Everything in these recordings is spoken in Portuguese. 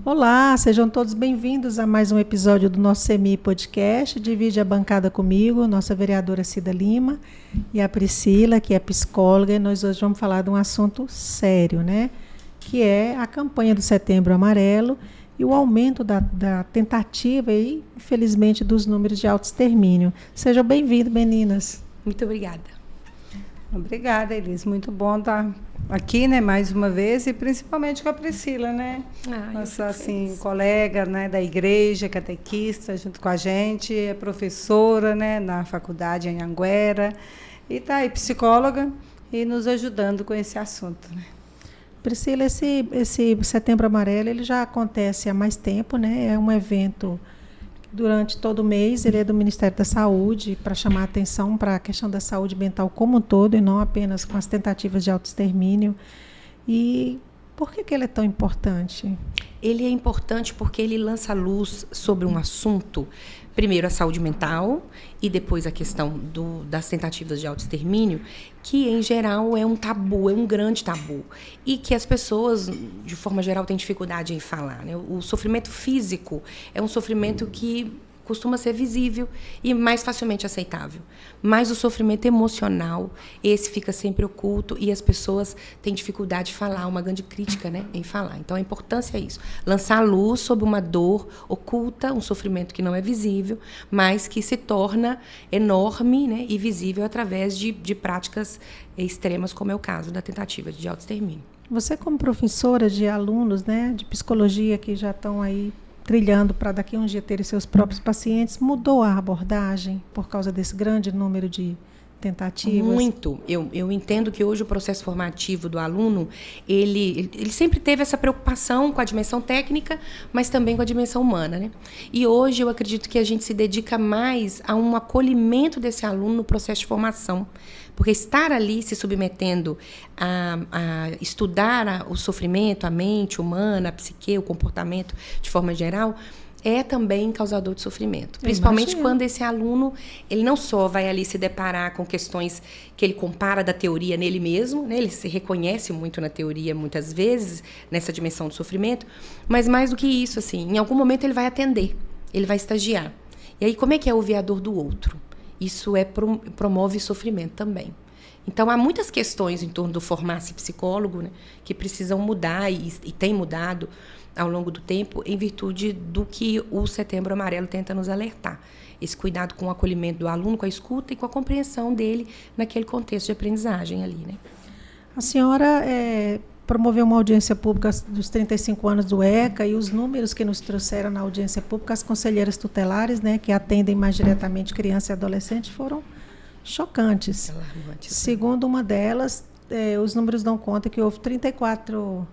Olá, sejam todos bem-vindos a mais um episódio do nosso CEMI Podcast. Divide a bancada comigo, nossa vereadora Cida Lima e a Priscila, que é psicóloga, e nós hoje vamos falar de um assunto sério, né? Que é a campanha do Setembro Amarelo e o aumento da tentativa e, infelizmente, dos números de autoextermínio. Sejam bem-vindos, meninas. Muito obrigada. Obrigada, Elis. Muito bom estar aqui, né, mais uma vez, e principalmente com a Priscila, né? Nossa, assim, colega, né, da igreja, catequista, junto com a gente, é professora, né, na faculdade em Anhanguera, e está aí, psicóloga, e nos ajudando com esse assunto, né? Priscila, esse Setembro Amarelo, ele já acontece há mais tempo, né? É um evento durante todo o mês, ele é do Ministério da Saúde, para chamar a atenção para a questão da saúde mental como um todo, e não apenas com as tentativas de autoextermínio. E por que ele é tão importante? Ele é importante porque ele lança luz sobre um assunto, primeiro a saúde mental e depois a questão das tentativas de autoextermínio, que em geral é um tabu, é um grande tabu, e que as pessoas, de forma geral, têm dificuldade em falar, né? O sofrimento físico é um sofrimento que costuma ser visível e mais facilmente aceitável. Mas o sofrimento emocional, esse fica sempre oculto e as pessoas têm dificuldade de falar, uma grande crítica, né, em falar. Então, a importância é isso, lançar a luz sobre uma dor oculta, um sofrimento que não é visível, mas que se torna enorme, né, e visível através de práticas extremas, como é o caso da tentativa de autoextermínio. Você, como professora de alunos, né, de psicologia que já estão aí trilhando para daqui a um dia terem seus próprios pacientes, mudou a abordagem por causa desse grande número de tentativas? Muito. Eu entendo que hoje o processo formativo do aluno, ele sempre teve essa preocupação com a dimensão técnica, mas também com a dimensão humana, né? E hoje eu acredito que a gente se dedica mais a um acolhimento desse aluno no processo de formação. Porque estar ali se submetendo a estudar o sofrimento, a mente humana, a psique, o comportamento de forma geral, é também causador de sofrimento. Principalmente quando esse aluno, ele não só vai ali se deparar com questões que ele compara da teoria nele mesmo, né? Ele se reconhece muito na teoria, muitas vezes, nessa dimensão do sofrimento, mas mais do que isso, assim, em algum momento ele vai atender, ele vai estagiar. E aí, como é que é ouvir a dor do outro? Isso promove sofrimento também. Então, há muitas questões em torno do formar-se psicólogo, né, que precisam mudar e têm mudado ao longo do tempo em virtude do que o Setembro Amarelo tenta nos alertar. Esse cuidado com o acolhimento do aluno, com a escuta e com a compreensão dele naquele contexto de aprendizagem ali, né? A senhora promoveu uma audiência pública dos 35 anos do ECA, e os números que nos trouxeram na audiência pública, as conselheiras tutelares, né, que atendem mais diretamente criança e adolescente, foram chocantes. Segundo uma delas, os números dão conta que houve 34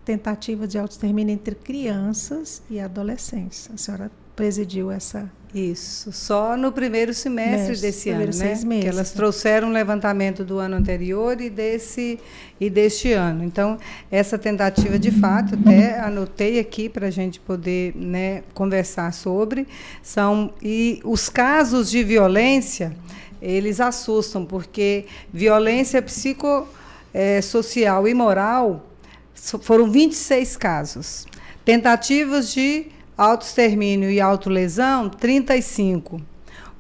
tentativas de autoextermínio entre crianças e adolescentes. A senhora presidiu essa... Isso, só no primeiro semestre desse ano, né? 6 meses. Que elas trouxeram um levantamento do ano anterior e deste ano. Então, essa tentativa, de fato, até anotei aqui para a gente poder, né, conversar sobre, e os casos de violência, eles assustam, porque violência psicossocial e moral foram 26 casos. Tentativas de autoextermínio e autolesão, 35.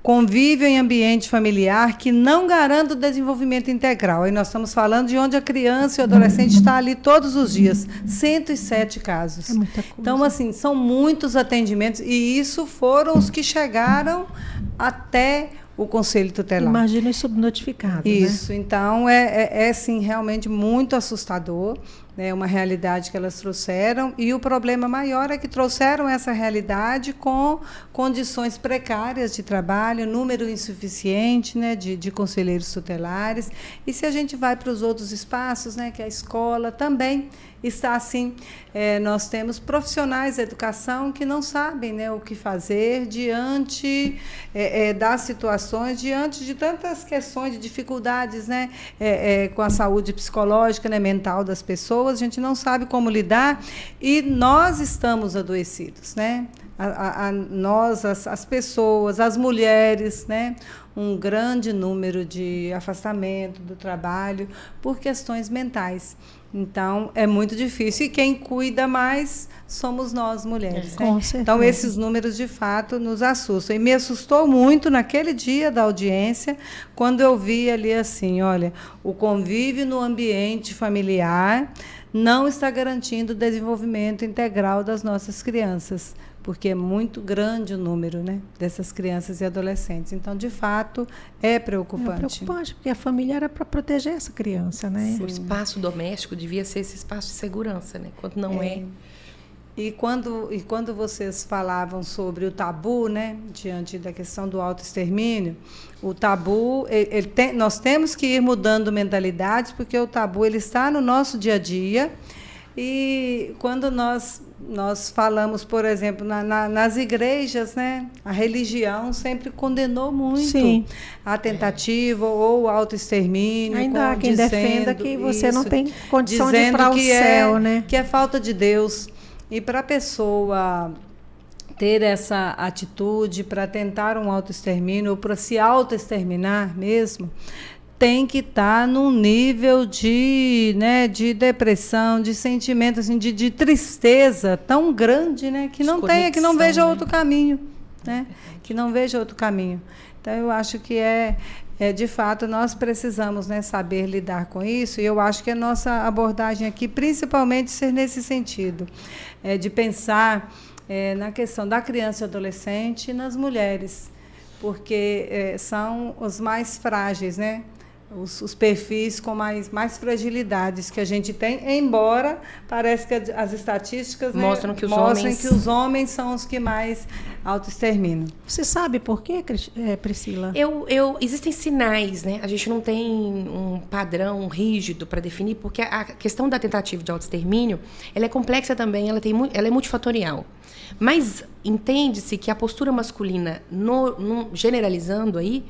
Convívio em ambiente familiar que não garante o desenvolvimento integral. Aí nós estamos falando de onde a criança e o adolescente está ali todos os dias. 107 casos. É muita coisa. Então, assim, são muitos atendimentos, e isso foram os que chegaram até o Conselho Tutelar. Imagina os subnotificados, isso, né? Então, sim, realmente muito assustador, né, uma realidade que elas trouxeram, e o problema maior é que trouxeram essa realidade com condições precárias de trabalho, número insuficiente, né, de conselheiros tutelares. E se a gente vai para os outros espaços, né, que a escola também está assim, nós temos profissionais da educação que não sabem, né, o que fazer diante das situações, diante de tantas questões, de dificuldades, né, com a saúde psicológica, né, mental das pessoas. A gente não sabe como lidar, e nós estamos adoecidos, né? nós, as pessoas, as mulheres, né, um grande número de afastamento do trabalho por questões mentais. Então, é muito difícil. E quem cuida mais somos nós, mulheres. Com né? certeza. Então, esses números, de fato, nos assustam. E me assustou muito naquele dia da audiência, quando eu vi ali assim, olha, o convívio no ambiente familiar não está garantindo o desenvolvimento integral das nossas crianças, porque é muito grande o número, né, dessas crianças e adolescentes. Então, de fato, é preocupante. É preocupante, porque a família era para proteger essa criança, né? O espaço doméstico devia ser esse espaço de segurança, né? Quando não é. E quando vocês falavam sobre o tabu, né, diante da questão do autoextermínio, o tabu, nós temos que ir mudando mentalidades, porque o tabu ele está no nosso dia a dia. E quando nós falamos, por exemplo, nas igrejas, né, a religião sempre condenou muito Sim. a tentativa ou o autoextermínio. Ainda há quem defenda que você não tem condição de ir para o céu, né? Que é falta de Deus. E para a pessoa ter essa atitude, para tentar um autoextermínio, ou para se autoexterminar mesmo, tem que estar num nível de depressão, de sentimento, assim, de tristeza tão grande, né, que não tenha, que não veja outro caminho, né, que não veja outro caminho. Então, eu acho que de fato, nós precisamos, né, saber lidar com isso, e eu acho que a nossa abordagem aqui, principalmente, ser nesse sentido, de pensar na questão da criança e adolescente e nas mulheres, porque são os mais frágeis, né? Os perfis com mais fragilidades que a gente tem, embora parece que as estatísticas, né, mostram que os homens são os que mais autoexterminam. Você sabe por quê, Priscila? Existem sinais, né? A gente não tem um padrão rígido para definir, porque a questão da tentativa de autoextermínio, ela é complexa também, ela é multifatorial. Mas entende-se que a postura masculina, generalizando aí,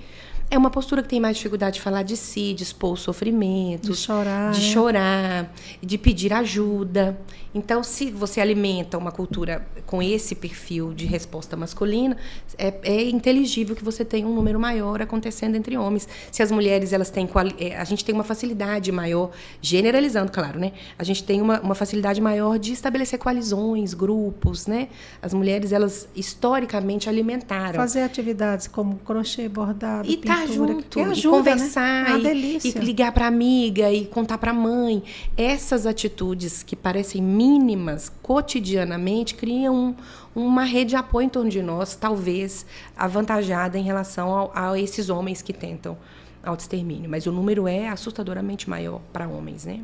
é uma postura que tem mais dificuldade de falar de si, de expor os sofrimentos, de chorar, de pedir ajuda. Então, se você alimenta uma cultura com esse perfil de resposta masculina, é inteligível que você tenha um número maior acontecendo entre homens. Se as mulheres, elas têm... a gente tem uma facilidade maior, generalizando, claro, né? A gente tem uma facilidade maior de estabelecer coalizões, grupos, né? As mulheres, elas historicamente alimentaram. Fazer atividades como crochê, bordado, e pintura, junto, ajuda, e conversar, né? e ligar para a amiga, e contar para a mãe. Essas atitudes que parecem mínimas, cotidianamente, criam uma rede de apoio em torno de nós, talvez avantajada em relação a esses homens que tentam autoextermínio. Mas o número é assustadoramente maior para homens, né?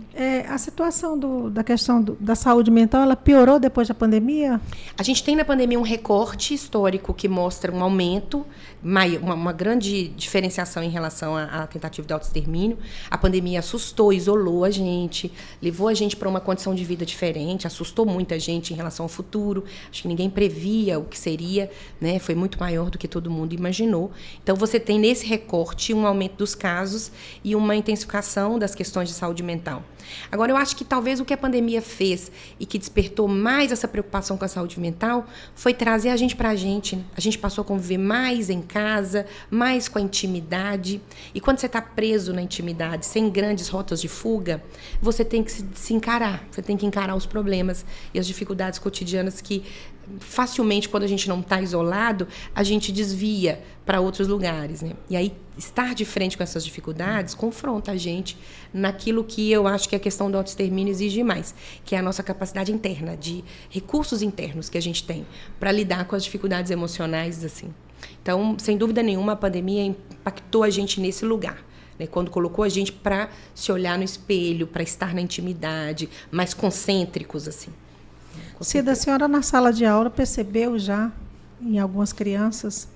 A situação da questão da saúde mental, ela piorou depois da pandemia? A gente tem na pandemia um recorte histórico que mostra um aumento, uma grande diferenciação em relação à tentativa de autoextermínio. A pandemia assustou, isolou a gente, levou a gente para uma condição de vida diferente, assustou muita gente em relação ao futuro. Acho que ninguém previa o que seria, né? Foi muito maior do que todo mundo imaginou. Então, você tem nesse recorte um aumento dos casos e uma intensificação das questões de saúde mental. Agora, eu acho que talvez o que a pandemia fez e que despertou mais essa preocupação com a saúde mental foi trazer a gente para a gente. Né? A gente passou a conviver mais em casa, mais com a intimidade. E quando você está preso na intimidade, sem grandes rotas de fuga, você tem que se encarar. Você tem que encarar os problemas e as dificuldades cotidianas que facilmente, quando a gente não está isolado, a gente desvia para outros lugares, né? E aí, estar de frente com essas dificuldades confronta a gente naquilo que eu acho que a questão do autoextermínio exige mais, que é a nossa capacidade interna, de recursos internos que a gente tem para lidar com as dificuldades emocionais, assim. Então, sem dúvida nenhuma, a pandemia impactou a gente nesse lugar, né? Quando colocou a gente para se olhar no espelho, para estar na intimidade, mais concêntricos, assim. Cida, a senhora na sala de aula percebeu já em algumas crianças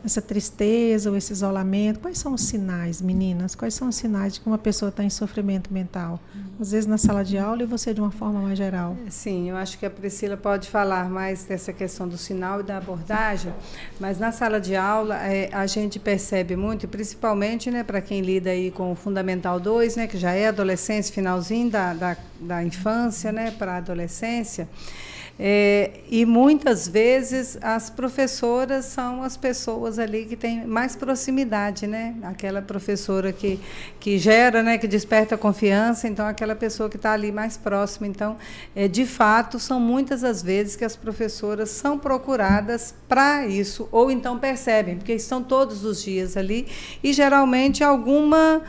essa tristeza ou esse isolamento? Quais são os sinais, meninas? Quais são os sinais de que uma pessoa está em sofrimento mental? Às vezes na sala de aula e você de uma forma mais geral. Sim, eu acho que a Priscila pode falar mais dessa questão do sinal e da abordagem, mas na sala de aula a gente percebe muito, principalmente, né, para quem lida aí com o Fundamental 2, né, que já é adolescência, finalzinho da infância, né, para a adolescência, E muitas vezes as professoras são as pessoas ali que têm mais proximidade, né? Aquela professora que gera, né? Que desperta confiança, então aquela pessoa que está ali mais próxima. Então, de fato, são muitas as vezes que as professoras são procuradas para isso, ou então percebem, porque estão todos os dias ali, e geralmente alguma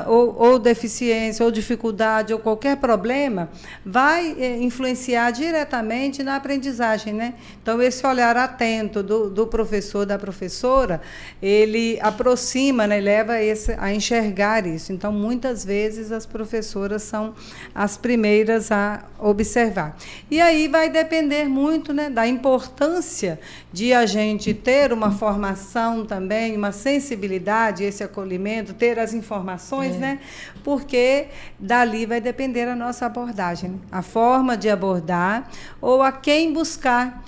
ou deficiência, ou dificuldade, ou qualquer problema, vai influenciar diretamente na aprendizagem, né? Então, esse olhar atento do professor, da professora, ele aproxima, né, leva a enxergar isso. Então, muitas vezes, as professoras são as primeiras a observar. E aí vai depender muito, né, da importância de a gente ter uma formação também, uma sensibilidade, esse acolhimento, ter as informações, né? Porque dali vai depender a nossa abordagem, né? A forma de abordar ou a quem buscar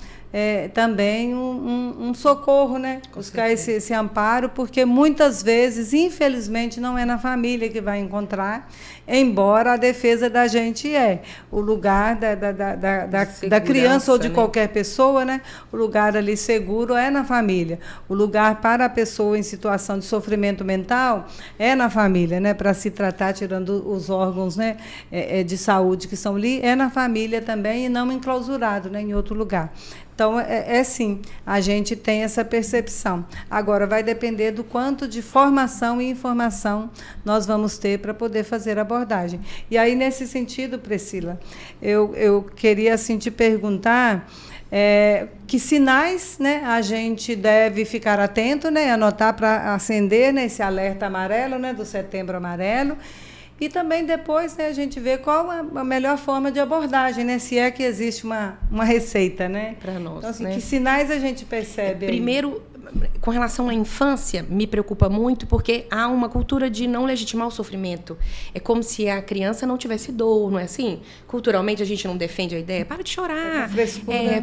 também um socorro, né? Buscar esse amparo, porque muitas vezes, infelizmente, não é na família que vai encontrar, embora a defesa da gente o lugar da criança ou de qualquer pessoa, né? O lugar ali seguro é na família. O lugar para a pessoa em situação de sofrimento mental é na família, né? Para se tratar, tirando os órgãos, né? De saúde que são ali, é na família também e não enclausurado, né? Em outro lugar. Então, sim, a gente tem essa percepção. Agora, vai depender do quanto de formação e informação nós vamos ter para poder fazer a abordagem. E aí, nesse sentido, Priscila, eu queria assim, te perguntar que sinais, né, a gente deve ficar atento, né, anotar para acender, né, esse alerta amarelo, né, do Setembro Amarelo. E também depois, né, a gente vê qual a melhor forma de abordagem, né? Se é que existe uma receita, né? Para nós, então, assim, né? Que sinais a gente percebe? Primeiro, com relação à infância, me preocupa muito porque há uma cultura de não legitimar o sofrimento. É como se a criança não tivesse dor, não é assim? Culturalmente, a gente não defende a ideia. Para de chorar.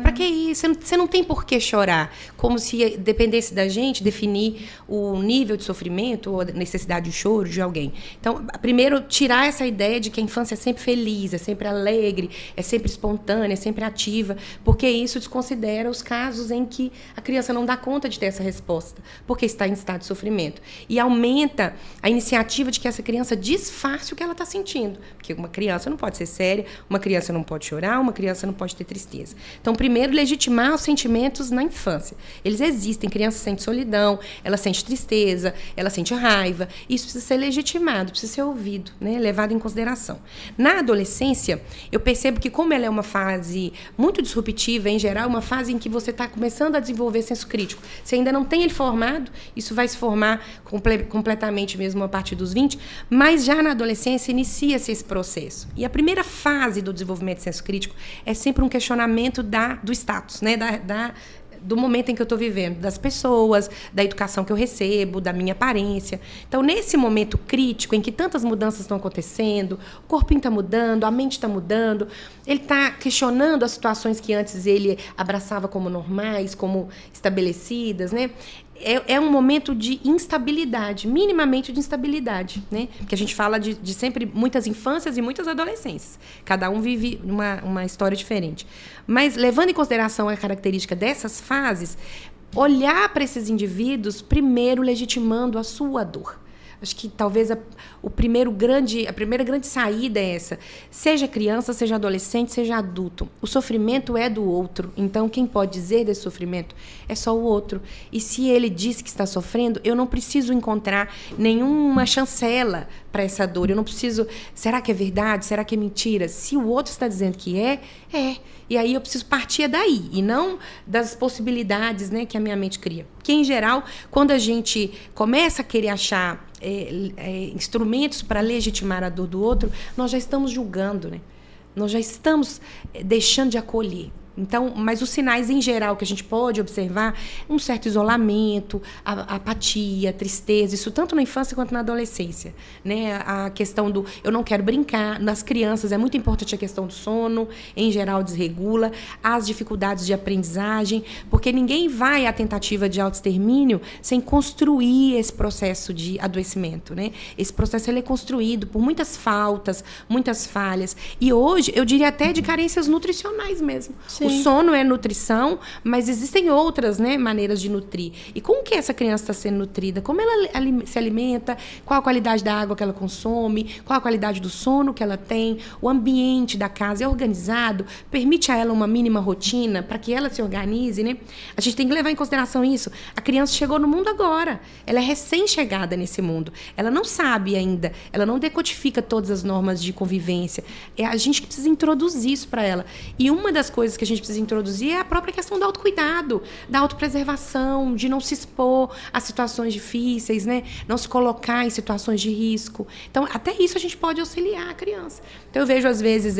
Para que isso? Você não tem por que chorar. Como se dependesse da gente definir o nível de sofrimento ou a necessidade de choro de alguém. Então, primeiro, tirar essa ideia de que a infância é sempre feliz, é sempre alegre, é sempre espontânea, é sempre ativa, porque isso desconsidera os casos em que a criança não dá conta de ter essa resposta, porque está em estado de sofrimento. E aumenta a iniciativa de que essa criança disfarce o que ela está sentindo. Porque uma criança não pode ser séria, uma criança não pode chorar, uma criança não pode ter tristeza. Então, primeiro, legitimar os sentimentos na infância. Eles existem. A criança sente solidão, ela sente tristeza, ela sente raiva. Isso precisa ser legitimado, precisa ser ouvido, né? Levado em consideração. Na adolescência, eu percebo que, como ela é uma fase muito disruptiva, em geral, uma fase em que você está começando a desenvolver senso crítico. Você ainda não tem ele formado, isso vai se formar completamente mesmo a partir dos 20, mas já na adolescência inicia-se esse processo. E a primeira fase do desenvolvimento de senso crítico é sempre um questionamento do status, né? Do momento em que eu estou vivendo, das pessoas, da educação que eu recebo, da minha aparência. Então, nesse momento crítico, em que tantas mudanças estão acontecendo, o corpinho está mudando, a mente está mudando, ele está questionando as situações que antes ele abraçava como normais, como estabelecidas, né? É um momento de instabilidade, minimamente de instabilidade, né? Porque a gente fala de sempre muitas infâncias e muitas adolescências. Cada um vive uma história diferente. Mas, levando em consideração a característica dessas fases, olhar para esses indivíduos, primeiro legitimando a sua dor. Acho que talvez a primeira grande saída é essa. Seja criança, seja adolescente, seja adulto. O sofrimento é do outro. Então, quem pode dizer desse sofrimento é só o outro. E se ele diz que está sofrendo, eu não preciso encontrar nenhuma chancela para essa dor. Eu não preciso... Será que é verdade? Será que é mentira? Se o outro está dizendo que é. E aí eu preciso partir daí, e não das possibilidades, né, que a minha mente cria. Porque, em geral, quando a gente começa a querer achar instrumentos para legitimar a dor do outro, nós já estamos julgando, né? Nós já estamos deixando de acolher. Então, mas os sinais em geral que a gente pode observar, um certo isolamento, apatia, tristeza, isso tanto na infância quanto na adolescência, né? A questão do eu não quero brincar, nas crianças é muito importante a questão do sono, em geral desregula, as dificuldades de aprendizagem, porque ninguém vai à tentativa de autoextermínio sem construir esse processo de adoecimento, né? Esse processo ele é construído por muitas faltas, muitas falhas, e hoje eu diria até de carências nutricionais mesmo. Sim. O sono é nutrição, mas existem outras, né, maneiras de nutrir. E como que essa criança está sendo nutrida? Como ela se alimenta? Qual a qualidade da água que ela consome? Qual a qualidade do sono que ela tem? O ambiente da casa é organizado? Permite a ela uma mínima rotina para que ela se organize, né? A gente tem que levar em consideração isso. A criança chegou no mundo agora. Ela é recém-chegada nesse mundo. Ela não sabe ainda. Ela não decodifica todas as normas de convivência. É a gente que precisa introduzir isso para ela. E uma das coisas que a gente precisa introduzir é a própria questão do autocuidado, da autopreservação, de não se expor a situações difíceis, né? Não se colocar em situações de risco. Então, até isso a gente pode auxiliar a criança. Então, eu vejo, às vezes,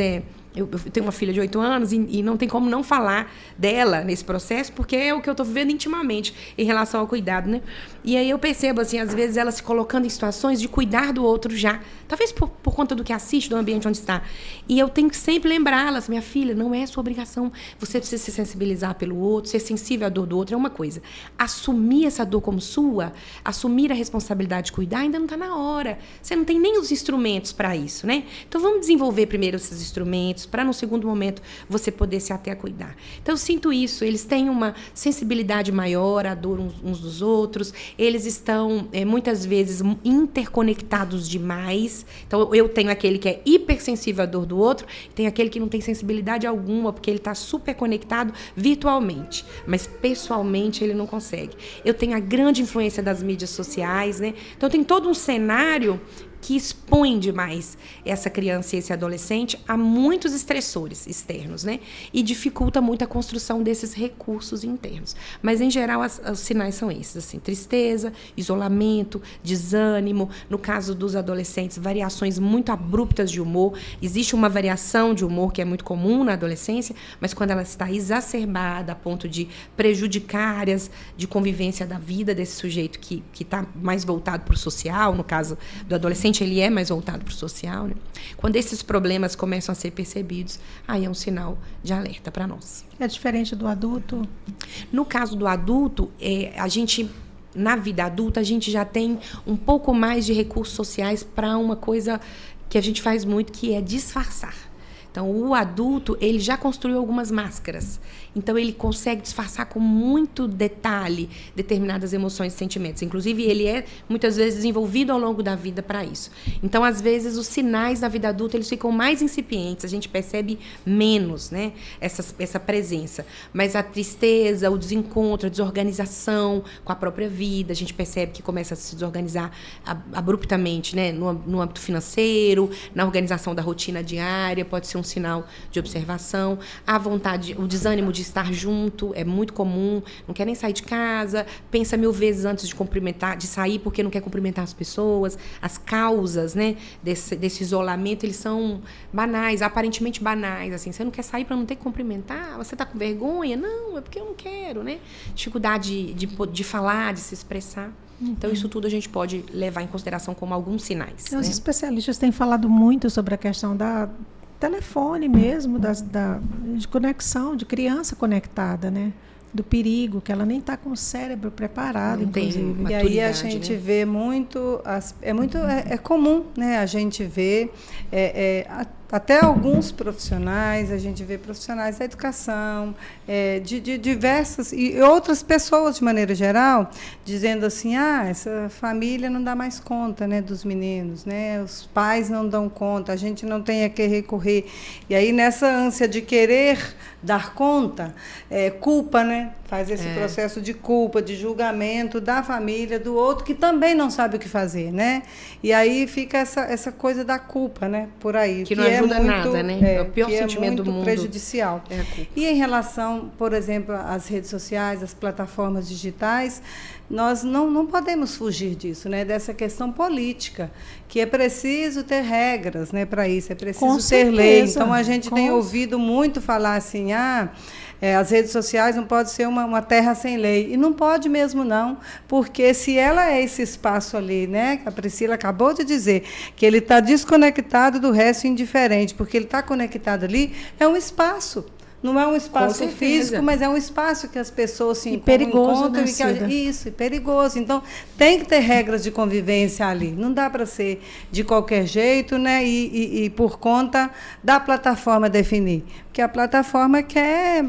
eu tenho uma filha de 8 anos e não tem como não falar dela nesse processo, porque é o que eu estou vivendo intimamente em relação ao cuidado, né? E aí eu percebo, assim, às vezes ela se colocando em situações de cuidar do outro já. Talvez por conta do que assiste, do ambiente onde está. E eu tenho que sempre lembrá-las, minha filha, não é sua obrigação. Você precisa se sensibilizar pelo outro, ser sensível à dor do outro é uma coisa. Assumir essa dor como sua, assumir a responsabilidade de cuidar, ainda não está na hora. Você não tem nem os instrumentos para isso, né? Então vamos desenvolver primeiro esses instrumentos, para no segundo momento você poder se até a cuidar. Então eu sinto isso, eles têm uma sensibilidade maior à dor uns dos outros, eles estão muitas vezes interconectados demais. Então eu tenho aquele que é hipersensível à dor do outro, e tem aquele que não tem sensibilidade alguma, porque ele está super conectado virtualmente, mas pessoalmente ele não consegue. Eu tenho a grande influência das mídias sociais, né? Então tem todo um cenário que expõe demais essa criança e esse adolescente a muitos estressores externos, né? E dificulta muito a construção desses recursos internos. Mas, em geral, os sinais são esses, assim, tristeza, isolamento, desânimo. No caso dos adolescentes, variações muito abruptas de humor. Existe uma variação de humor que é muito comum na adolescência, mas quando ela está exacerbada a ponto de prejudicar áreas de convivência da vida desse sujeito que está mais voltado para o social, no caso do adolescente, ele é mais voltado para o social, né? Quando esses problemas começam a ser percebidos, aí é um sinal de alerta para nós. É diferente do adulto? No caso do adulto, a gente, na vida adulta, a gente já tem um pouco mais de recursos sociais para uma coisa que a gente faz muito, que é disfarçar. Então, o adulto, ele já construiu algumas máscaras. Então, ele consegue disfarçar com muito detalhe determinadas emoções e sentimentos. Inclusive, ele é, muitas vezes, desenvolvido ao longo da vida para isso. Então, às vezes, os sinais da vida adulta, eles ficam mais incipientes. A gente percebe menos, né, essa presença. Mas a tristeza, o desencontro, a desorganização com a própria vida, a gente percebe que começa a se desorganizar abruptamente, né, no âmbito financeiro, na organização da rotina diária, pode ser um sinal de observação. A vontade, o desânimo de estar junto é muito comum, não quer nem sair de casa, pensa 1000 vezes antes de cumprimentar, de sair porque não quer cumprimentar as pessoas. As causas, né, desse isolamento, eles são banais, aparentemente banais, assim, você não quer sair para não ter que cumprimentar, você está com vergonha? Não, é porque eu não quero, né? Dificuldade de falar, de se expressar. Então, isso tudo a gente pode levar em consideração como alguns sinais. Os especialistas têm falado muito sobre a questão da telefone mesmo, de conexão, de criança conectada, né? Do perigo, que ela nem está com o cérebro preparado, inclusive. E aí a gente vê muito, é comum, né? A gente vê até alguns profissionais, a gente vê profissionais da educação, de diversas, e outras pessoas, de maneira geral, dizendo assim, essa família não dá mais conta, né, dos meninos, né? Os pais não dão conta, a gente não tem a que recorrer. E aí, nessa ânsia de querer dar conta, culpa, né? Faz esse processo de culpa, de julgamento da família, do outro, que também não sabe o que fazer, né? E aí fica essa coisa da culpa, né? Por aí. Que não ajuda ajuda nada, né? É o pior sentimento do mundo. Prejudicial. E em relação, por exemplo, às redes sociais, às plataformas digitais, nós não podemos fugir disso, né? Dessa questão política, que é preciso ter regras, né, para isso, é preciso ter lei. Então, a gente tem ouvido muito falar assim, as redes sociais não pode ser uma terra sem lei. E não pode mesmo, não, porque se ela é esse espaço ali, né, que a Priscila acabou de dizer, que ele está desconectado do resto indiferente, porque ele está conectado ali, é um espaço. Não é um espaço físico, mas é um espaço que as pessoas se encontram. Né, isso, perigoso. Então, tem que ter regras de convivência ali. Não dá para ser de qualquer jeito, né? E por conta da plataforma definir. Porque a plataforma quer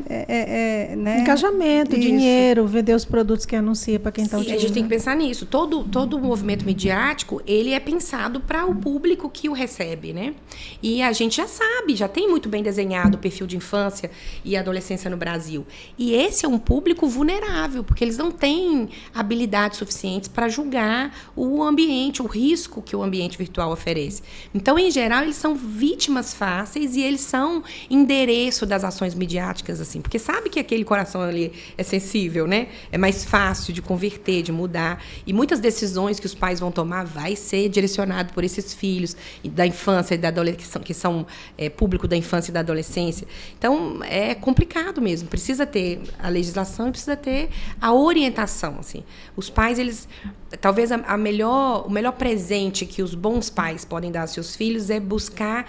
né? Engajamento, dinheiro, vender os produtos que anuncia para quem está utilizando. A gente tem que pensar nisso. Todo o movimento midiático, ele é pensado para o público que o recebe, né? E a gente já sabe, já tem muito bem desenhado o perfil de infância e adolescência no Brasil. E esse é um público vulnerável, porque eles não têm habilidades suficientes para julgar o ambiente, o risco que o ambiente virtual oferece. Então, em geral, eles são vítimas fáceis e eles são endereços das ações midiáticas, assim, porque sabe que aquele coração ali é sensível, né? É mais fácil de converter, de mudar. E muitas decisões que os pais vão tomar vai ser direcionado por esses filhos da infância e da adolescência, que são público da infância e da adolescência. Então, é complicado mesmo. Precisa ter a legislação e precisa ter a orientação, assim. Os pais, eles... Talvez o melhor presente que os bons pais podem dar aos seus filhos é buscar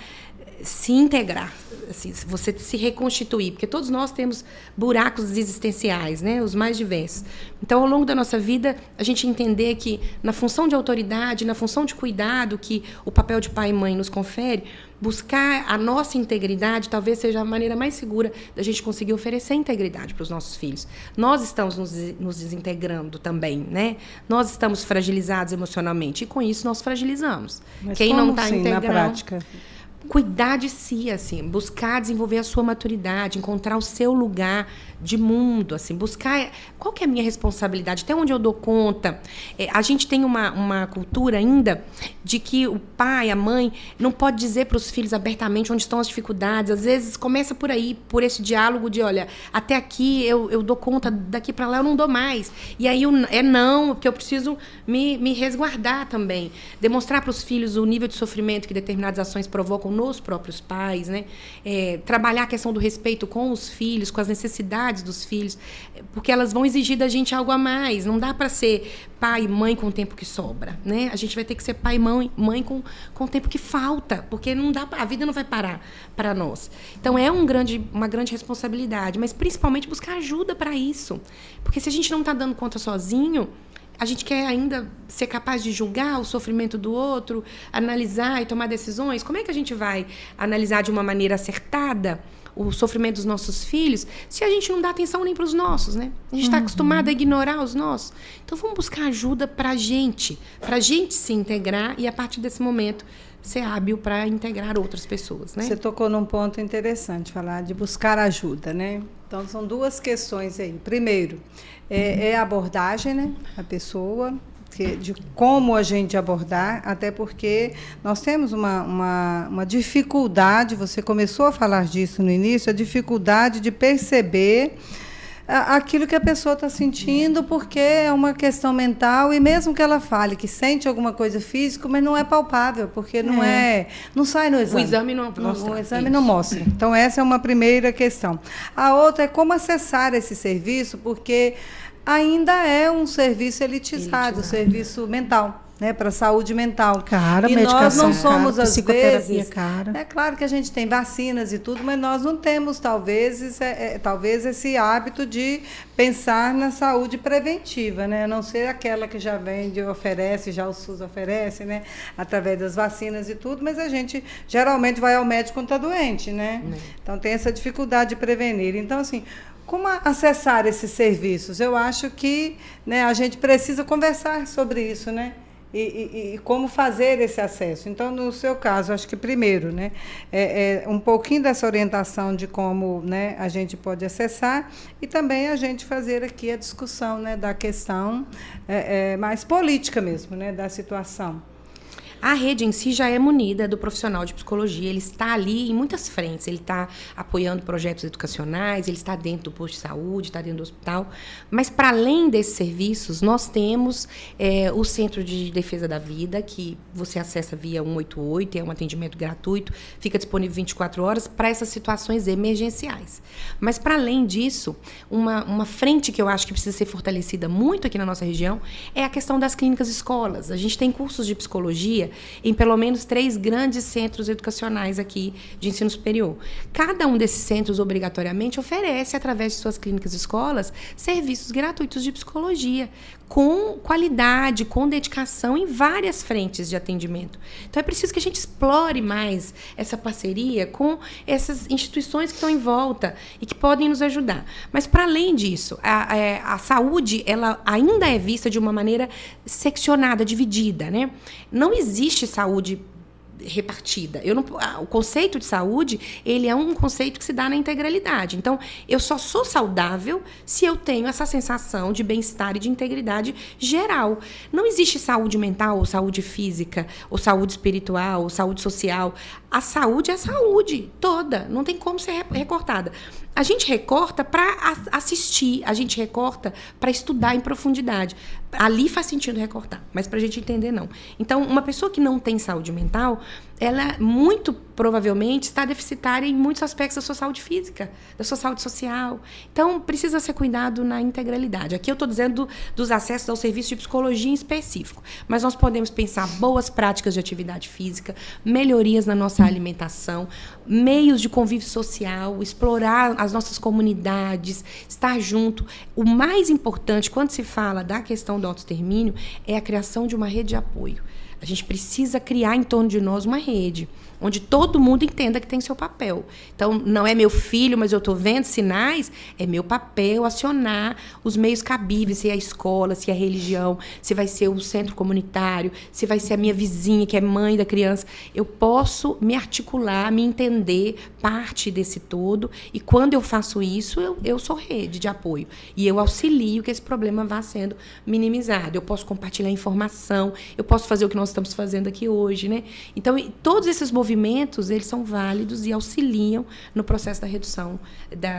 se integrar, assim, você se reconstituir, porque todos nós temos buracos existenciais, né, os mais diversos. Então, ao longo da nossa vida, a gente entender que na função de autoridade, na função de cuidado que o papel de pai e mãe nos confere, buscar a nossa integridade talvez seja a maneira mais segura da gente conseguir oferecer integridade para os nossos filhos. Nós estamos nos desintegrando também, né? Nós estamos fragilizados emocionalmente e, com isso, nós fragilizamos. Mas quem não está integrado... na prática? Cuidar de si, assim, buscar desenvolver a sua maturidade, encontrar o seu lugar de mundo, assim, buscar qual que é a minha responsabilidade, até onde eu dou conta. A gente tem uma cultura ainda de que o pai, a mãe, não pode dizer para os filhos abertamente onde estão as dificuldades. Às vezes começa por aí, por esse diálogo de, olha, até aqui eu dou conta, daqui para lá eu não dou mais. E aí não, porque eu preciso me resguardar também. Demonstrar para os filhos o nível de sofrimento que determinadas ações provocam nos próprios pais, né? Trabalhar a questão do respeito com os filhos, com as necessidades dos filhos, porque elas vão exigir da gente algo a mais. Não dá para ser pai e mãe com o tempo que sobra, né? A gente vai ter que ser pai e mãe com o tempo que falta, porque não dá, a vida não vai parar para nós. Então, é uma grande responsabilidade, mas principalmente buscar ajuda para isso. Porque se a gente não está dando conta sozinho, a gente quer ainda ser capaz de julgar o sofrimento do outro, analisar e tomar decisões. Como é que a gente vai analisar de uma maneira acertada o sofrimento dos nossos filhos se a gente não dá atenção nem para os nossos, né? A gente está acostumado a ignorar os nossos. Então, vamos buscar ajuda para a gente se integrar e, a partir desse momento, ser hábil para integrar outras pessoas, né? Você tocou num ponto interessante, falar de buscar ajuda, né? Então, são duas questões aí. Primeiro, é a abordagem, né? A pessoa, de como a gente abordar, até porque nós temos uma dificuldade, você começou a falar disso no início, a dificuldade de perceber aquilo que a pessoa está sentindo, porque é uma questão mental, e mesmo que ela fale que sente alguma coisa física, mas não é palpável, porque não sai no exame. O exame não mostra. O exame não mostra. Então, essa é uma primeira questão. A outra é como acessar esse serviço, porque ainda é um serviço elitizado. Serviço mental. Né, para a saúde mental. Cara, e nós não somos, cara, às vezes... Cara. É claro que a gente tem vacinas e tudo, mas nós não temos, talvez, esse hábito de pensar na saúde preventiva, né? A não ser aquela que já vende, oferece, já o SUS oferece, né? Através das vacinas e tudo, mas a gente geralmente vai ao médico quando está doente, né? Então, tem essa dificuldade de prevenir. Então, assim... Como acessar esses serviços? Eu acho que, né, a gente precisa conversar sobre isso, né? E como fazer esse acesso. Então, no seu caso, acho que primeiro, né, um pouquinho dessa orientação de como, né, a gente pode acessar e também a gente fazer aqui a discussão, né, da questão mais política mesmo, né, da situação. A rede em si já é munida do profissional de psicologia, ele está ali em muitas frentes, ele está apoiando projetos educacionais, ele está dentro do posto de saúde, está dentro do hospital, mas para além desses serviços, nós temos o Centro de Defesa da Vida, que você acessa via 188, é um atendimento gratuito, fica disponível 24 horas para essas situações emergenciais. Mas para além disso, uma frente que eu acho que precisa ser fortalecida muito aqui na nossa região é a questão das clínicas escolas. A gente tem cursos de psicologia em pelo menos 3 grandes centros educacionais aqui de ensino superior. Cada um desses centros, obrigatoriamente, oferece, através de suas clínicas escolas, serviços gratuitos de psicologia, com qualidade, com dedicação em várias frentes de atendimento. Então, é preciso que a gente explore mais essa parceria com essas instituições que estão em volta e que podem nos ajudar. Mas, para além disso, a saúde ela ainda é vista de uma maneira seccionada, dividida, né? Não existe saúde repartida. O conceito de saúde, ele é um conceito que se dá na integralidade. Então, eu só sou saudável se eu tenho essa sensação de bem-estar e de integridade geral. Não existe saúde mental, ou saúde física, ou saúde espiritual, ou saúde social. A saúde é a saúde toda, não tem como ser recortada. A gente recorta para assistir, a gente recorta para estudar em profundidade. Ali faz sentido recortar, mas para a gente entender, não. Então, uma pessoa que não tem saúde mental, ela muito provavelmente está deficitária em muitos aspectos da sua saúde física, da sua saúde social. Então, precisa ser cuidado na integralidade. Aqui eu estou dizendo dos acessos ao serviço de psicologia em específico, mas nós podemos pensar boas práticas de atividade física, melhorias na nossa alimentação, meios de convívio social, explorar as nossas comunidades, estar junto. O mais importante, quando se fala da questão do autoextermínio, é a criação de uma rede de apoio. A gente precisa criar em torno de nós uma rede, onde todo mundo entenda que tem seu papel. Então, não é meu filho, mas eu estou vendo sinais, é meu papel acionar os meios cabíveis, se é a escola, se é a religião, se vai ser o centro comunitário, se vai ser a minha vizinha, que é mãe da criança. Eu posso me articular, me entender parte desse todo, e quando eu faço isso, eu sou rede de apoio. E eu auxilio que esse problema vá sendo minimizado. Eu posso compartilhar informação, eu posso fazer o que nós estamos fazendo aqui hoje, né? Então, todos esses movimentos, eles são válidos e auxiliam no processo da redução,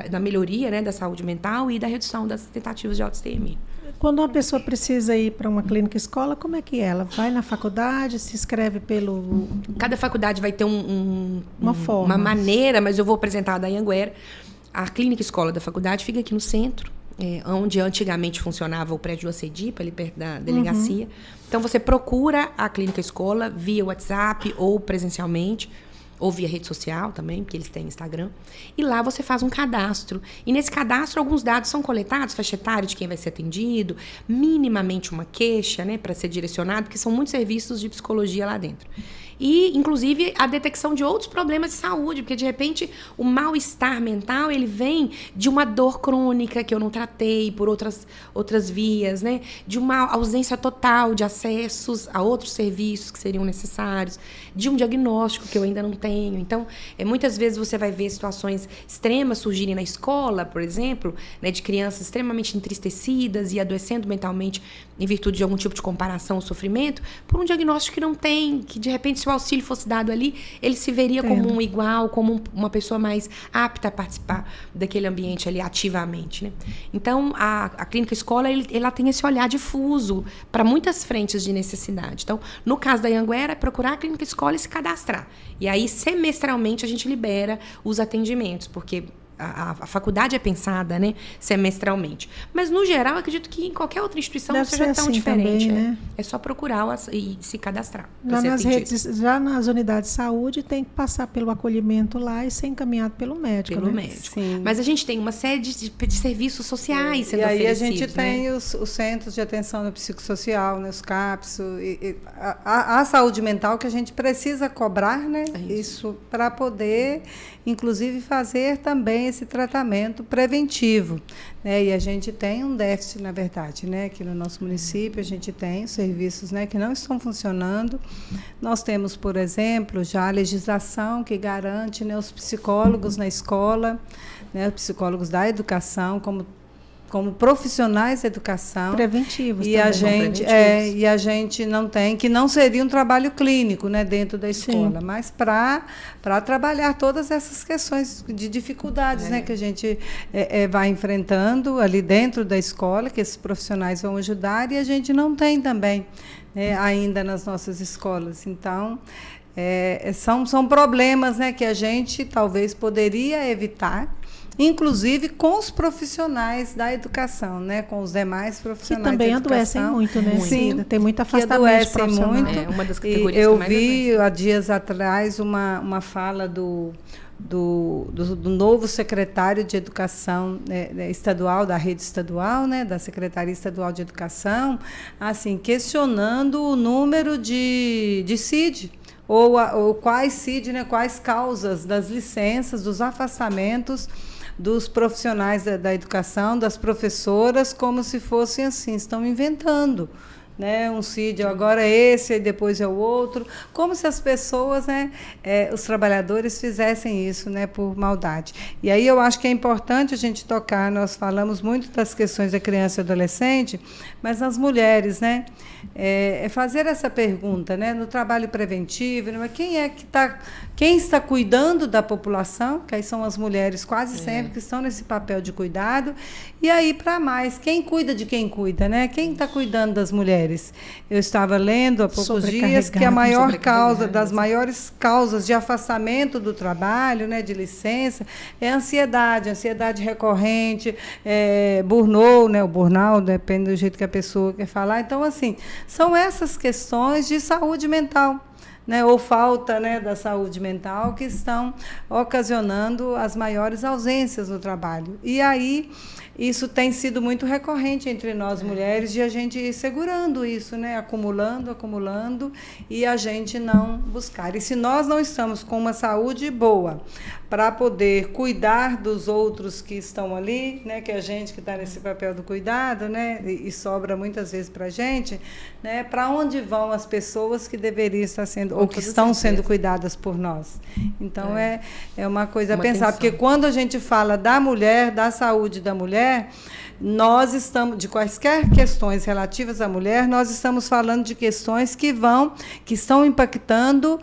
da melhoria, né, da saúde mental e da redução das tentativas de autoextermínio. Quando uma pessoa precisa ir para uma clínica escola, como é que é? Ela vai na faculdade, se inscreve pelo... Cada faculdade vai ter uma maneira, mas eu vou apresentar a da Anhanguera. A clínica escola da faculdade fica aqui no centro, onde antigamente funcionava o prédio do ACEDIP, ali perto da delegacia. Então, você procura a clínica escola via WhatsApp ou presencialmente, ou via rede social também, porque eles têm Instagram. E lá você faz um cadastro. E nesse cadastro, alguns dados são coletados, faixa etária de quem vai ser atendido, minimamente uma queixa, né, para ser direcionado, porque são muitos serviços de psicologia lá dentro. E, inclusive, a detecção de outros problemas de saúde, porque, de repente, o mal-estar mental, ele vem de uma dor crônica que eu não tratei por outras vias, né? De uma ausência total de acessos a outros serviços que seriam necessários, de um diagnóstico que eu ainda não tenho. Então, muitas vezes você vai ver situações extremas surgirem na escola, por exemplo, né, de crianças extremamente entristecidas e adoecendo mentalmente em virtude de algum tipo de comparação ou sofrimento, por um diagnóstico que não tem, que, de repente, se o auxílio fosse dado ali, ele se veria como um igual, como uma pessoa mais apta a participar daquele ambiente ali ativamente, né? Então, a clínica escola, ela tem esse olhar difuso para muitas frentes de necessidade. Então, no caso da Anhanguera, é procurar a clínica escola e se cadastrar. E aí, semestralmente, a gente libera os atendimentos, porque a faculdade é pensada, né, semestralmente. Mas, no geral, acredito que em qualquer outra instituição deve não seja tão assim diferente. Também, né? É só procurar e se cadastrar. Já nas unidades de saúde, tem que passar pelo acolhimento lá e ser encaminhado pelo médico. Pelo né? médico. Sim. Mas a gente tem uma série de serviços sociais sendo oferecidos. E aí a gente tem, né, os centros de atenção no psicossocial, né, os CAPS, a saúde mental que a gente precisa cobrar, né? Isso para poder, inclusive, fazer também esse tratamento preventivo, né? E a gente tem um déficit, na verdade, né? Aqui no nosso município, a gente tem serviços, né, que não estão funcionando. Nós temos, por exemplo, já a legislação que garante, né, os psicólogos na escola, né, os psicólogos da educação como como profissionais da educação. Preventivos e também. e a gente não tem, que não seria um trabalho clínico, né, dentro da escola, sim, mas para trabalhar todas essas questões de dificuldades, né, que a gente vai enfrentando ali dentro da escola, que esses profissionais vão ajudar, e a gente não tem também, né, ainda nas nossas escolas. Então, são problemas, né, que a gente talvez poderia evitar, inclusive com os profissionais da educação, né, com os demais profissionais da educação. Que também adoecem muito, né? Sim, tem muito afastamento profissional. Muito. Uma das categorias eu que mais vi adoece. Há dias atrás uma fala do novo secretário de Educação estadual, da rede estadual, né, da Secretaria Estadual de Educação, assim, questionando o número de CID, ou quais CID, né, quais causas das licenças, dos afastamentos dos profissionais da educação, das professoras, como se fossem assim, estão inventando, né, um CID, agora é esse, e depois é o outro, como se as pessoas, né, os trabalhadores fizessem isso, né, por maldade. E aí eu acho que é importante a gente tocar, nós falamos muito das questões da criança e adolescente, mas nas mulheres, né, fazer essa pergunta, né, no trabalho preventivo, né, quem está cuidando da população, que aí são as mulheres quase sempre que estão nesse papel de cuidado, e aí para mais, quem cuida de quem cuida, né? Quem está cuidando das mulheres? Eu estava lendo há poucos dias que a maior causa, das maiores causas de afastamento do trabalho, né, de licença, é a ansiedade recorrente, burnout, né, o burnout, depende do jeito que a pessoa quer falar. Então, assim, são essas questões de saúde mental, né, ou falta, né, da saúde mental, que estão ocasionando as maiores ausências no trabalho. E aí isso tem sido muito recorrente entre nós mulheres, de a gente ir segurando isso, né, acumulando, e a gente não buscar. E se nós não estamos com uma saúde boa para poder cuidar dos outros que estão ali, né, que a gente que está nesse papel do cuidado, né, e sobra muitas vezes para a gente, né, para onde vão as pessoas que deveriam estar sendo, ou que estão sendo cuidadas por nós? Então, é uma coisa a pensar, porque quando a gente fala da mulher, da saúde da mulher, nós estamos, de quaisquer questões relativas à mulher, nós estamos falando de questões que estão impactando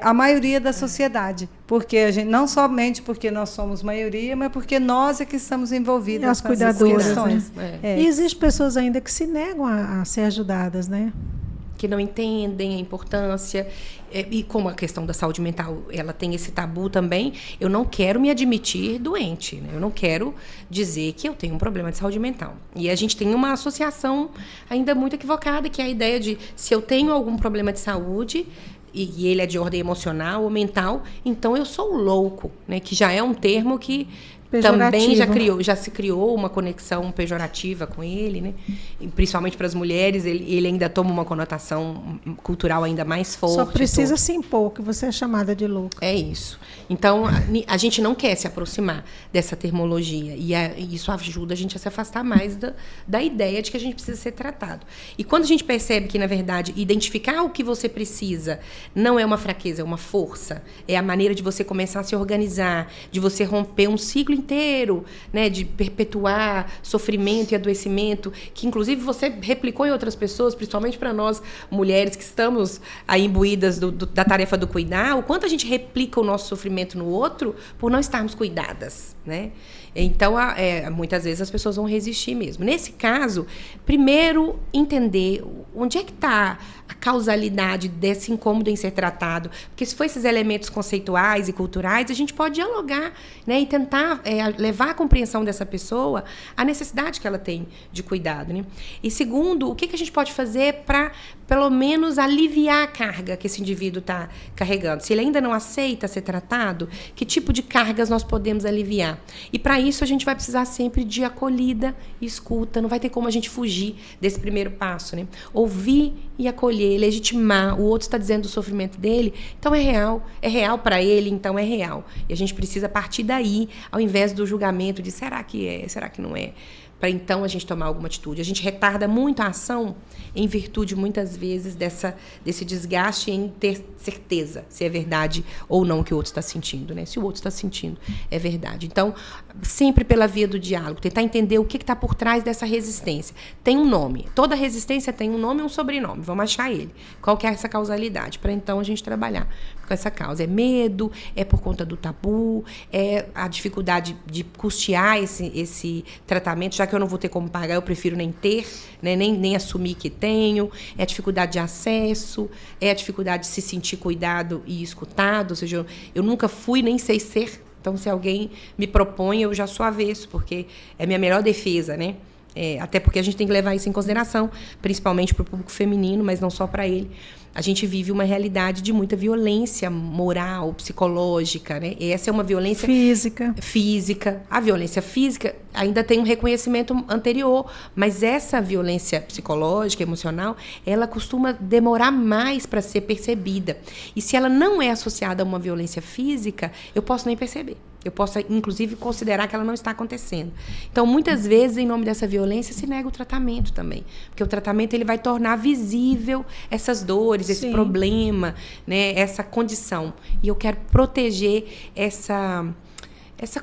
a maioria da sociedade. Porque a gente, não somente porque nós somos maioria, mas porque nós é que estamos envolvidas nessas questões. Né? E existem pessoas ainda que se negam a ser ajudadas, né? Que não entendem a importância, e como a questão da saúde mental, ela tem esse tabu também, eu não quero me admitir doente, né? Eu não quero dizer que eu tenho um problema de saúde mental. E a gente tem uma associação ainda muito equivocada, que é a ideia de, se eu tenho algum problema de saúde, e ele é de ordem emocional ou mental, então eu sou louco, né? Que já é um termo que também já se criou uma conexão pejorativa com ele, né? E principalmente para as mulheres, ele ainda toma uma conotação cultural ainda mais forte. Só precisa se impor que você é chamada de louca. É isso. Então, a gente não quer se aproximar dessa termologia, e isso ajuda a gente a se afastar mais da ideia de que a gente precisa ser tratado. E quando a gente percebe que, na verdade, identificar o que você precisa não é uma fraqueza, é uma força, é a maneira de você começar a se organizar, de você romper um ciclo inteiro, né, de perpetuar sofrimento e adoecimento, que inclusive você replicou em outras pessoas, principalmente para nós mulheres que estamos aí imbuídas da tarefa do cuidar, o quanto a gente replica o nosso sofrimento no outro por não estarmos cuidadas, né? Então, muitas vezes as pessoas vão resistir mesmo. Nesse caso, primeiro entender onde é que está a causalidade desse incômodo em ser tratado. Porque se for esses elementos conceituais e culturais, a gente pode dialogar, né, e tentar levar a compreensão dessa pessoa à necessidade que ela tem de cuidado, né? E segundo, o que a gente pode fazer para, pelo menos, aliviar a carga que esse indivíduo está carregando? Se ele ainda não aceita ser tratado, que tipo de cargas nós podemos aliviar? E para isso a gente vai precisar sempre de acolhida e escuta, não vai ter como a gente fugir desse primeiro passo, né? Ouvir e acolher, legitimar, o outro está dizendo do sofrimento dele, então é real para ele, então é real. E a gente precisa partir daí, ao invés do julgamento de será que é, será que não é? para então a gente tomar alguma atitude. A gente retarda muito a ação em virtude, muitas vezes, desse desgaste em ter certeza se é verdade ou não o que o outro está sentindo, né? Se o outro está sentindo, é verdade. Então, sempre pela via do diálogo, tentar entender o que está por trás dessa resistência. Tem um nome. Toda resistência tem um nome e um sobrenome. Vamos achar ele. Qual que é essa causalidade? Para então a gente trabalhar com essa causa. É medo, é por conta do tabu, é a dificuldade de custear esse tratamento, já que eu não vou ter como pagar, eu prefiro nem ter, né? nem assumir que tenho. É a dificuldade de acesso, é a dificuldade de se sentir cuidado e escutado. Ou seja, eu nunca fui nem sei ser. Então, se alguém me propõe, eu já sou avesso, porque é a minha melhor defesa, né? Até porque a gente tem que levar isso em consideração, principalmente para o público feminino, mas não só para ele. A gente vive uma realidade de muita violência moral, psicológica, né? E essa é uma violência física. A violência física ainda tem um reconhecimento anterior, mas essa violência psicológica, emocional, ela costuma demorar mais para ser percebida. E se ela não é associada a uma violência física, eu posso nem perceber. Eu posso, inclusive, considerar que ela não está acontecendo. Então, muitas vezes, em nome dessa violência, se nega o tratamento também. Porque o tratamento ele vai tornar visível essas dores, esse problema, né, essa condição. E eu quero proteger essa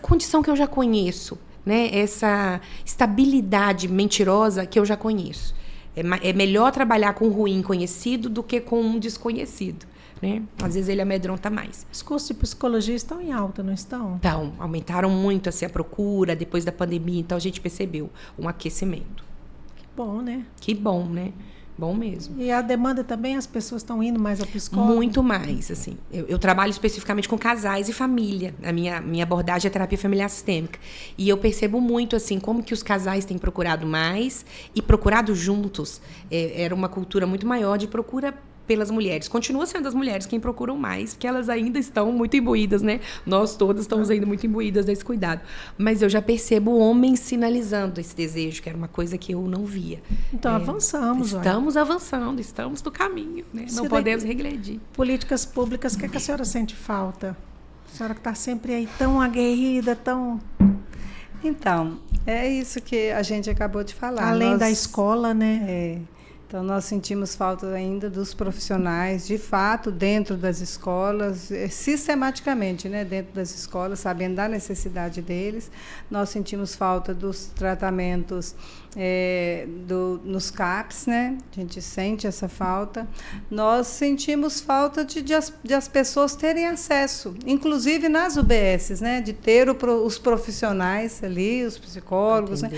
condição que eu já conheço, né, essa estabilidade mentirosa que eu já conheço. É melhor trabalhar com um ruim conhecido do que com um desconhecido. Né? Às vezes ele amedronta mais. Os cursos de psicologia estão em alta, não estão? Então, aumentaram muito assim, a procura depois da pandemia, então a gente percebeu um aquecimento. Que bom, né? Que bom, né? Bom mesmo. E a demanda também, as pessoas estão indo mais ao psicólogo? Muito mais, assim. Eu trabalho especificamente com casais e família. A minha abordagem é terapia familiar sistêmica. E eu percebo muito, assim, como que os casais têm procurado mais e procurado juntos. Era uma cultura muito maior de procura pelas mulheres. Continua sendo as mulheres quem procuram mais, porque elas ainda estão muito imbuídas, né? Nós todas estamos ainda muito imbuídas desse cuidado. Mas eu já percebo homens sinalizando esse desejo, que era uma coisa que eu não via. Então, avançamos. Estamos avançando, estamos no caminho, né? Não podemos regredir. Políticas públicas, o que a senhora sente falta? A senhora que está sempre aí tão aguerrida, tão... Então, é isso que a gente acabou de falar. Além da escola, né? Então, nós sentimos falta ainda dos profissionais, de fato, dentro das escolas, sistematicamente, né, dentro das escolas, sabendo da necessidade deles. Nós sentimos falta dos tratamentos nos CAPs, né? A gente sente essa falta. Nós sentimos falta de as pessoas terem acesso, inclusive nas UBSs, né? De ter os profissionais ali, os psicólogos, né?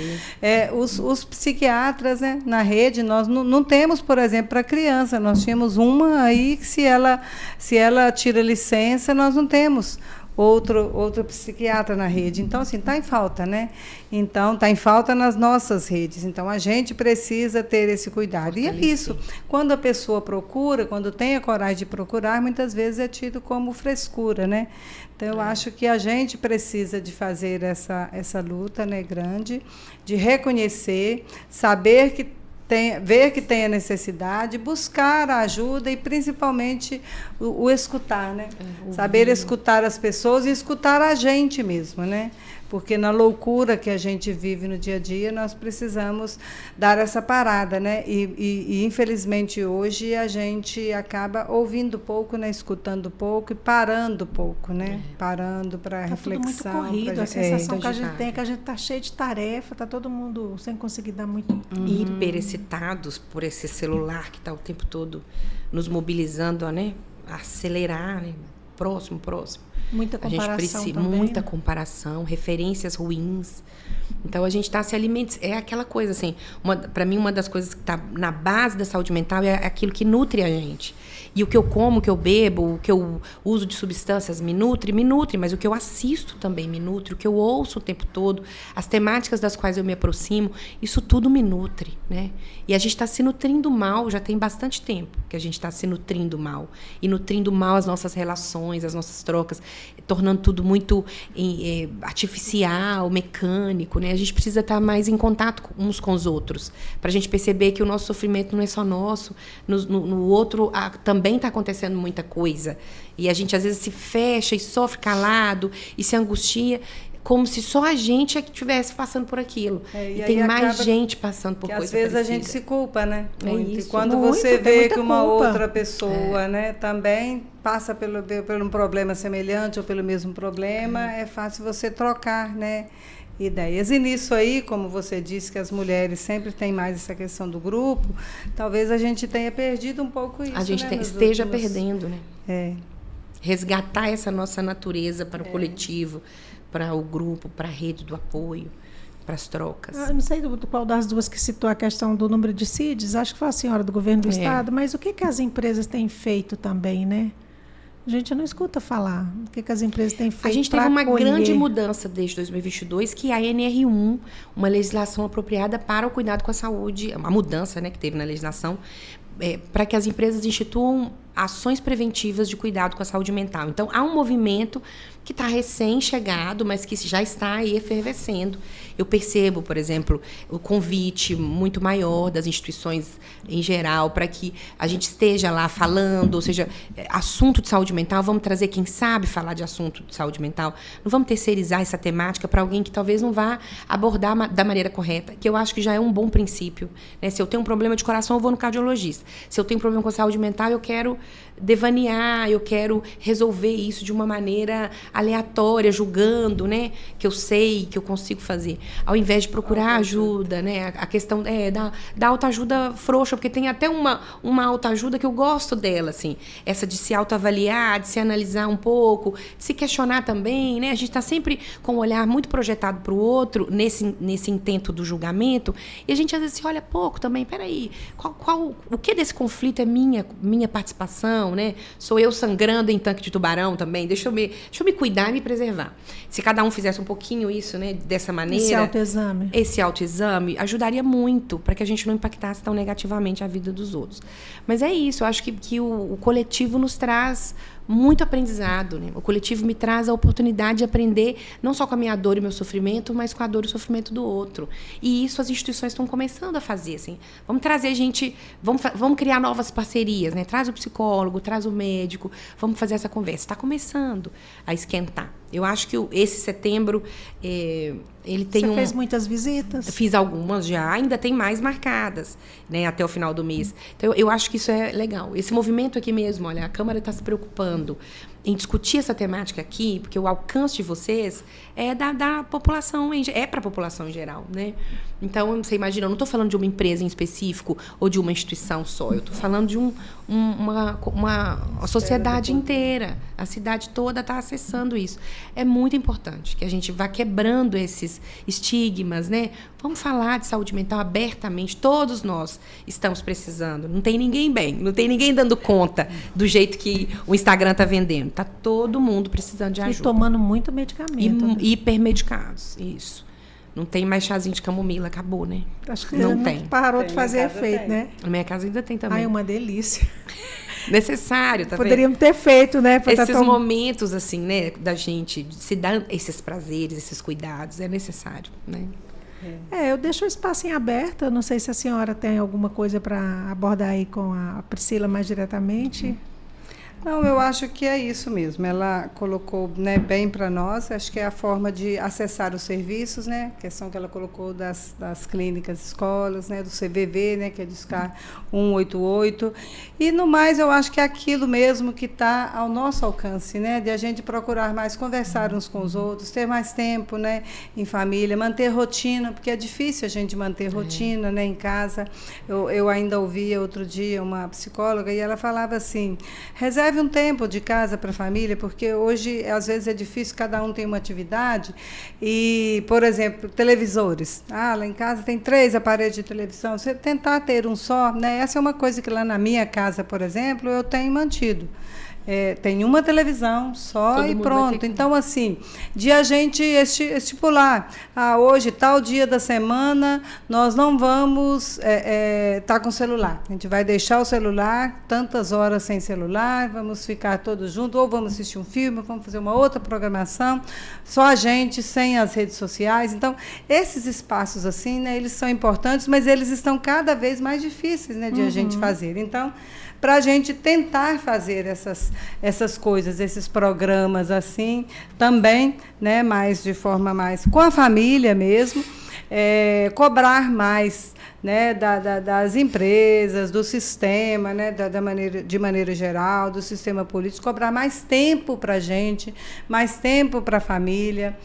Os psiquiatras, né? Na rede. Nós não temos, por exemplo, para criança. Nós tínhamos uma aí que se ela tira licença, nós não temos outro psiquiatra na rede. Então, assim, está em falta, né? Então, está em falta nas nossas redes. Então, a gente precisa ter esse cuidado. E é isso. Quando a pessoa procura, quando tem a coragem de procurar, muitas vezes é tido como frescura, né? Então, eu acho que a gente precisa de fazer essa luta, né, grande, de reconhecer, saber que ver que tem a necessidade, buscar a ajuda e, principalmente, o escutar, né? Saber escutar as pessoas e escutar a gente mesmo, né? Porque na loucura que a gente vive no dia a dia, nós precisamos dar essa parada, né? E infelizmente, hoje, a gente acaba ouvindo pouco, né? Escutando pouco e parando pouco, né? Parando para reflexão. Tudo muito corrido, a sensação que a gente tem é que a gente está cheio de tarefa, está todo mundo sem conseguir dar muito... Hiperexcitados por esse celular que está o tempo todo nos mobilizando a, né? Acelerar, né? Próximo. Muita comparação também. Muita comparação, referências ruins. Então, a gente está se alimentando. É aquela coisa, assim, para mim, uma das coisas que está na base da saúde mental é aquilo que nutre a gente. E o que eu como, o que eu bebo, o que eu uso de substâncias me nutre, mas o que eu assisto também me nutre, o que eu ouço o tempo todo, as temáticas das quais eu me aproximo, isso tudo me nutre, né? E a gente está se nutrindo mal, já tem bastante tempo que a gente está se nutrindo mal. E nutrindo mal as nossas relações, as nossas trocas, tornando tudo muito artificial, mecânico, né? A gente precisa estar mais em contato uns com os outros, para a gente perceber que o nosso sofrimento não é só nosso, no outro também está acontecendo muita coisa. E a gente, às vezes, se fecha e sofre calado e se angustia. como se só a gente é que estivesse passando por aquilo. E tem mais gente passando por coisa parecida. Às vezes a gente se culpa, né? Muito. E quando Muito, você vê que uma culpa. outra pessoa, né, também passa por um problema semelhante ou pelo mesmo problema, é fácil você trocar, né, ideias. E nisso aí, como você disse que as mulheres sempre têm mais essa questão do grupo, talvez a gente tenha perdido um pouco isso. A gente né, esteja perdendo, né? É. Resgatar essa nossa natureza para o coletivo, para o grupo, para a rede do apoio, para as trocas. Eu não sei qual das duas que citou a questão do número de CIDs, acho que foi a senhora do governo do estado, mas o que as empresas têm feito também, né? A gente não escuta falar. O que as empresas têm feito? A gente teve uma grande mudança desde 2022, que é a NR1, uma legislação apropriada para o cuidado com a saúde, uma mudança, né, que teve na legislação, para que as empresas instituam ações preventivas de cuidado com a saúde mental. Então, há um movimento que está recém-chegado, mas que já está aí efervescendo. Eu percebo, por exemplo, o convite muito maior das instituições em geral para que a gente esteja lá falando, ou seja, assunto de saúde mental, vamos trazer quem sabe falar de assunto de saúde mental, não vamos terceirizar essa temática para alguém que talvez não vá abordar da maneira correta, que eu acho que já é um bom princípio. Né? Se eu tenho um problema de coração, eu vou no cardiologista. Se eu tenho um problema com a saúde mental, eu quero devanear, eu quero resolver isso de uma maneira aleatória, julgando, né, que eu sei, que eu consigo fazer, ao invés de procurar ajuda, né, a questão da autoajuda frouxa, porque tem até uma autoajuda que eu gosto dela, assim, essa de se autoavaliar, de se analisar um pouco, de se questionar também, né, a gente está sempre com um olhar muito projetado para o outro, nesse intento do julgamento, e a gente às vezes se olha pouco também, peraí, o que desse conflito é minha participação, né? Sou eu sangrando em tanque de tubarão também. Deixa eu me cuidar e me preservar. Se cada um fizesse um pouquinho isso, né, dessa maneira... Esse autoexame ajudaria muito para que a gente não impactasse tão negativamente a vida dos outros. Mas é isso, eu acho que o coletivo nos traz muito aprendizado, né? O coletivo me traz a oportunidade de aprender não só com a minha dor e meu sofrimento, mas com a dor e o sofrimento do outro. E isso as instituições estão começando a fazer, assim. Vamos trazer gente, vamos criar novas parcerias, né? Traz o psicólogo, traz o médico, vamos fazer essa conversa. Está começando a esquentar. Eu acho que esse setembro, ele tem Você fez muitas visitas? Fiz algumas já, ainda tem mais marcadas, né, até o final do mês. Então, eu acho que isso é legal. Esse movimento aqui mesmo, olha, a Câmara está se preocupando em discutir essa temática aqui, porque o alcance de vocês é da população, é para a população em geral, né? Então, você imagina, eu não estou falando de uma empresa em específico ou de uma instituição só, eu estou falando de uma sociedade inteira. A cidade toda está acessando isso. É muito importante que a gente vá quebrando esses estigmas, né? Vamos falar de saúde mental abertamente. Todos nós estamos precisando. Não tem ninguém bem, não tem ninguém dando conta do jeito que o Instagram está vendendo. Está todo mundo precisando de ajuda. E tomando muito medicamento. Né? Hipermedicados, isso. Não tem mais chazinho de camomila, acabou, né? Acho que não tem. Parou de fazer efeito, né? Na minha casa ainda tem também. Ai, uma delícia. Necessário, tá vendo? Poderíamos ter feito, né? Esses momentos, assim, né, da gente se dar esses prazeres, esses cuidados, é necessário, né? Eu deixo o espaço em aberto. Eu não sei se a senhora tem alguma coisa para abordar aí com a Priscila mais diretamente. Não, eu acho que é isso mesmo. Ela colocou, né, bem para nós, acho que é a forma de acessar os serviços, né? A questão que ela colocou das clínicas, escolas, né, do CVV, né, que é discar 188. E, no mais, eu acho que é aquilo mesmo que está ao nosso alcance, né? De a gente procurar mais conversar uns com os outros, ter mais tempo, né, em família, manter rotina, porque é difícil a gente manter rotina, né, em casa. Eu ainda ouvia outro dia uma psicóloga e ela falava assim, reserve um tempo de casa para a família, porque hoje, às vezes, é difícil, cada um tem uma atividade. E, por exemplo, televisores. Lá em casa tem 3 aparelhos de televisão. Você tentar ter um só, né? Essa é uma coisa que lá na minha casa, por exemplo, eu tenho mantido. Tem uma televisão só. Todo e pronto. Então, assim, de a gente estipular, hoje, tal dia da semana, nós não vamos estar com o celular. A gente vai deixar o celular tantas horas sem celular, vamos ficar todos juntos, ou vamos assistir um filme, vamos fazer uma outra programação, só a gente, sem as redes sociais. Então, esses espaços, assim, né, eles são importantes, mas eles estão cada vez mais difíceis, né, de a gente fazer. Então, para a gente tentar fazer essas coisas, esses programas assim, também, né, mais de forma mais com a família mesmo, cobrar mais, né, das empresas, do sistema, né, de maneira geral, do sistema político, cobrar mais tempo para a gente, mais tempo para a família,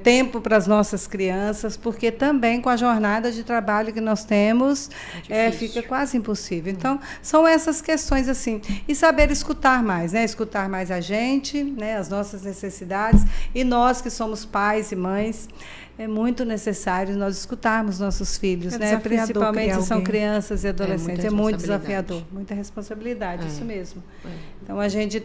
tempo para as nossas crianças, porque também com a jornada de trabalho que nós temos, fica quase impossível. Então, são essas questões assim. E saber escutar mais, né? Escutar mais a gente, né, as nossas necessidades, e nós que somos pais e mães, é muito necessário nós escutarmos nossos filhos, né? Principalmente são crianças e adolescentes. É muito desafiador, muita responsabilidade, isso mesmo. Então, a gente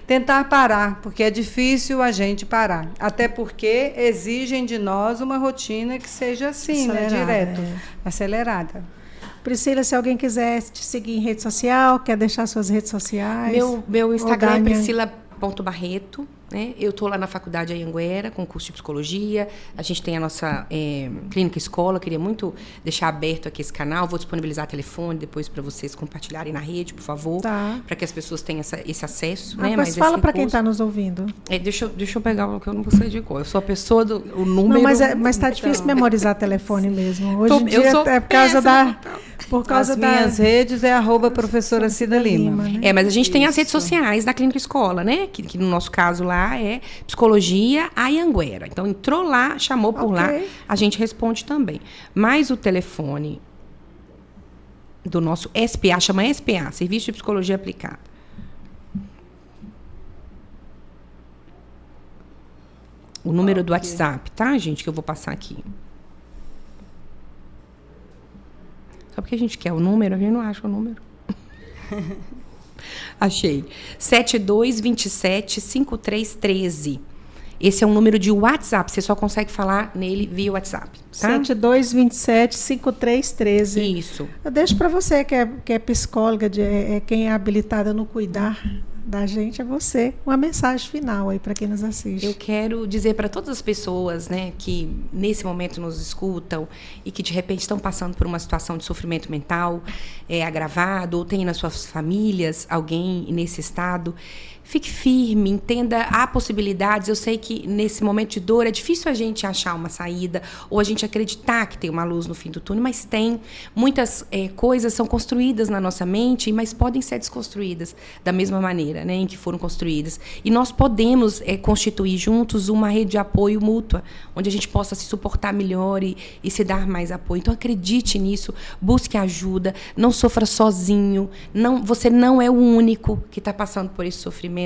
tentar parar, porque é difícil a gente parar. Até porque exigem de nós uma rotina que seja assim, acelerada, né? Direto, acelerada. Priscila, se alguém quiser te seguir em rede social, quer deixar suas redes sociais? Meu Instagram é priscila.barreto. Né? Eu estou lá na Faculdade Anhanguera, com curso de psicologia. A gente tem a nossa clínica escola. Queria muito deixar aberto aqui esse canal. Vou disponibilizar telefone depois para vocês compartilharem na rede, por favor. Tá. Para que as pessoas tenham esse acesso. Né? Mas fala para quem está nos ouvindo. Deixa eu pegar o que eu não vou sair de cor. Eu sou a pessoa o número. Não, mas está difícil memorizar telefone mesmo. Hoje em dia é por causa As minhas redes é @professora Cida Lima. Né? Mas a gente tem as redes sociais da clínica escola, né? Que no nosso caso lá é Psicologia Anhanguera. Então, entrou lá, chamou por lá, a gente responde também. Mas o telefone do nosso SPA, chama SPA, Serviço de Psicologia Aplicada. O número do WhatsApp, tá, gente? Que eu vou passar aqui. Só porque a gente quer o número, a gente não acha o número. Achei. 7227-5313. Esse é um número de WhatsApp. Você só consegue falar nele via WhatsApp. Tá? 7227-5313. Isso. Eu deixo para você, que é psicóloga, quem é habilitada no cuidar da gente, é você. Uma mensagem final aí para quem nos assiste. Eu quero dizer para todas as pessoas, né, que nesse momento nos escutam e que de repente estão passando por uma situação de sofrimento mental agravado, ou tem nas suas famílias alguém nesse estado, fique firme, entenda, há possibilidades. Eu sei que nesse momento de dor é difícil a gente achar uma saída ou a gente acreditar que tem uma luz no fim do túnel, mas tem. Muitas coisas são construídas na nossa mente, mas podem ser desconstruídas da mesma maneira, né, em que foram construídas. E nós podemos constituir juntos uma rede de apoio mútua, onde a gente possa se suportar melhor e se dar mais apoio. Então, acredite nisso, busque ajuda, não sofra sozinho, você não é o único que está passando por esse sofrimento.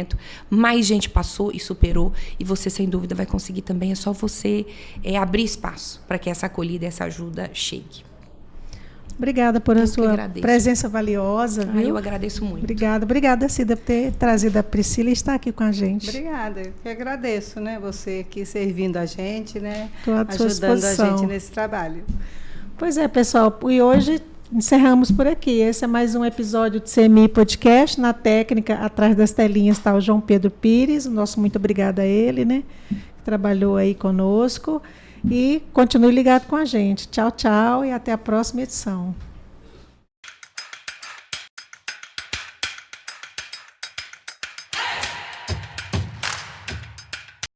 Mais gente passou e superou, e você, sem dúvida, vai conseguir também. É só você abrir espaço para que essa acolhida, essa ajuda chegue. Obrigada por a sua presença valiosa. Viu? Eu agradeço muito. Obrigada, Cida, por ter trazido a Priscila e estar aqui com a gente. Obrigada, eu que agradeço, né? Você aqui servindo a gente, né? Ajudando a gente nesse trabalho. Pois é, pessoal, e hoje encerramos por aqui. Esse é mais um episódio do CMI Podcast. Na técnica, atrás das telinhas, está o João Pedro Pires. Nosso muito obrigada a ele, né? Que trabalhou aí conosco. E continue ligado com a gente. Tchau, tchau e até a próxima edição.